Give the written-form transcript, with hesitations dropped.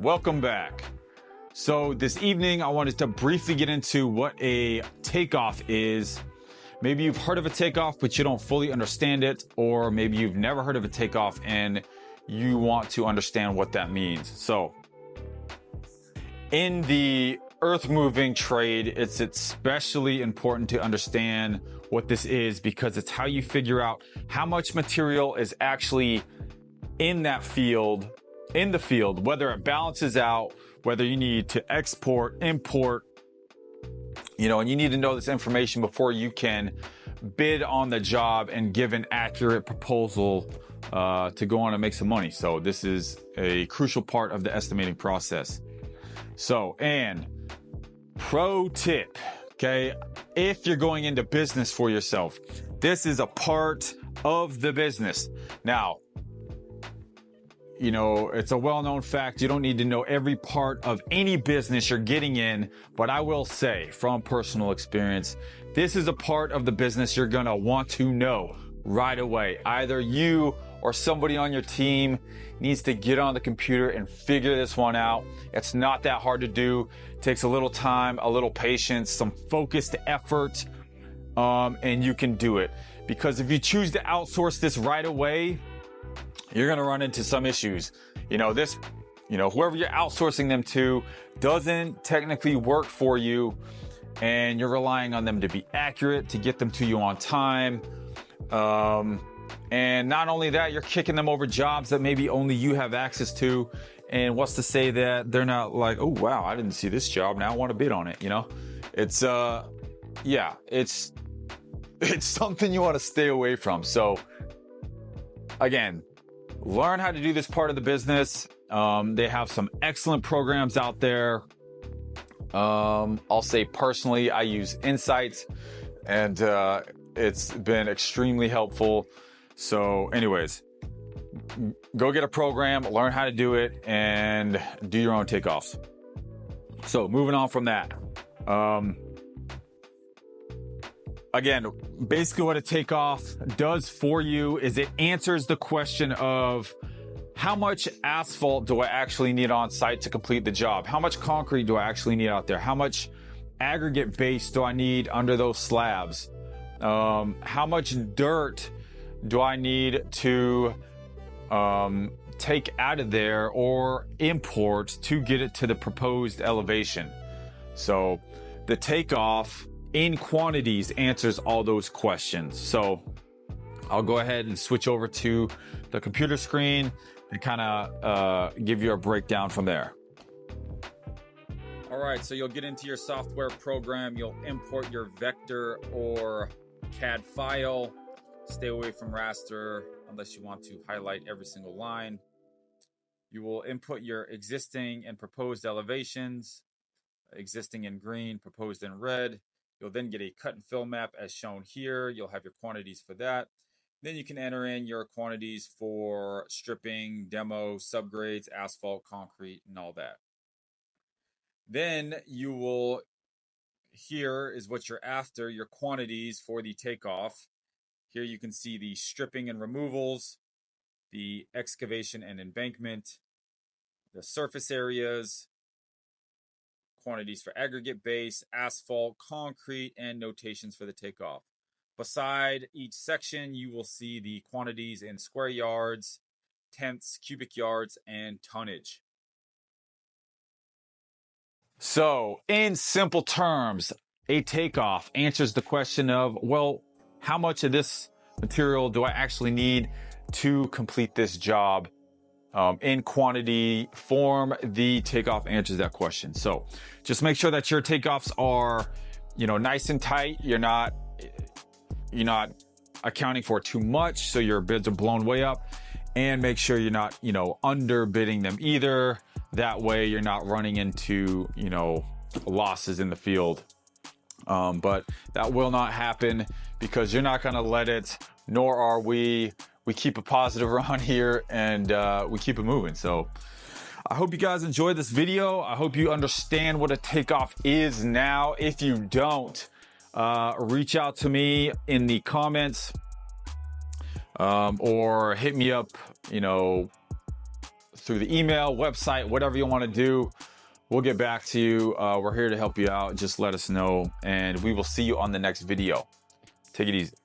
Welcome back. So this evening, I wanted to briefly get into what a takeoff is. Maybe you've heard of a takeoff, but you don't fully understand it, or maybe you've never heard of a takeoff and you want to understand what that means. So in the earth moving trade, it's especially important to understand what this is because it's how you figure out how much material is actually in that field, whether it balances out, whether you need to export, import, and you need to know this information before you can bid on the job and give an accurate proposal to go on and make some money. So this is a crucial part of the estimating process. So, and pro tip, okay, if you're going into business for yourself, this is a part of the business. Now, it's a well-known fact. You don't need to know every part of any business you're getting in, but I will say from personal experience, this is a part of the business you're going to want to know right away. Either you or somebody on your team needs to get on the computer and figure this one out. It's not that hard to do. It takes a little time, a little patience, some focused effort, and you can do it. Because if you choose to outsource this right away, you're going to run into some issues. Whoever you're outsourcing them to doesn't technically work for you, and you're relying on them to be accurate, to get them to you on time. And not only that, you're kicking them over jobs that maybe only you have access to. And what's to say that they're not like, oh, wow, I didn't see this job. Now I want to bid on it. It's, it's something you want to stay away from. So again, learn how to do this part of the business. They have some excellent programs out there. I'll say personally, I use Insights, and it's been extremely helpful. So anyways, go get a program, learn how to do it, and do your own takeoffs. So moving on from that. Again, basically what a takeoff does for you is it answers the question of how much asphalt do I actually need on site to complete the job? How much concrete do I actually need out there? How much aggregate base do I need under those slabs? How much dirt do I need to take out of there or import to get it to the proposed elevation? So the takeoff in quantities answers all those questions. So I'll go ahead and switch over to the computer screen and kind of give you a breakdown from there. All right, so you'll get into your software program, you'll import your vector or CAD file. Stay away from raster unless you want to highlight every single line. You will input your existing and proposed elevations, existing in green, proposed in red. You'll then get a cut and fill map as shown here. You'll have your quantities for that. Then you can enter in your quantities for stripping, demo, subgrades, asphalt, concrete, and all that. Then you will, here is what you're after, your quantities for the takeoff. Here you can see the stripping and removals, the excavation and embankment, the surface areas, quantities for aggregate base, asphalt, concrete, and notations for the takeoff. Beside each section, you will see the quantities in square yards, tenths, cubic yards, and tonnage. So, in simple terms, a takeoff answers the question of, well, how much of this material do I actually need to complete this job? In quantity form, the takeoff answers that question. So just make sure that your takeoffs are, nice and tight. You're not accounting for too much, so your bids are blown way up, and make sure you're not, underbidding them either. That way you're not running into, losses in the field. But that will not happen because you're not going to let it, nor are we. We keep it positive around here, and we keep it moving. So I hope you guys enjoyed this video. I hope you understand what a takeoff is now. If you don't, reach out to me in the comments or hit me up, through the email, website, whatever you want to do. We'll get back to you. We're here to help you out. Just let us know, and we will see you on the next video. Take it easy.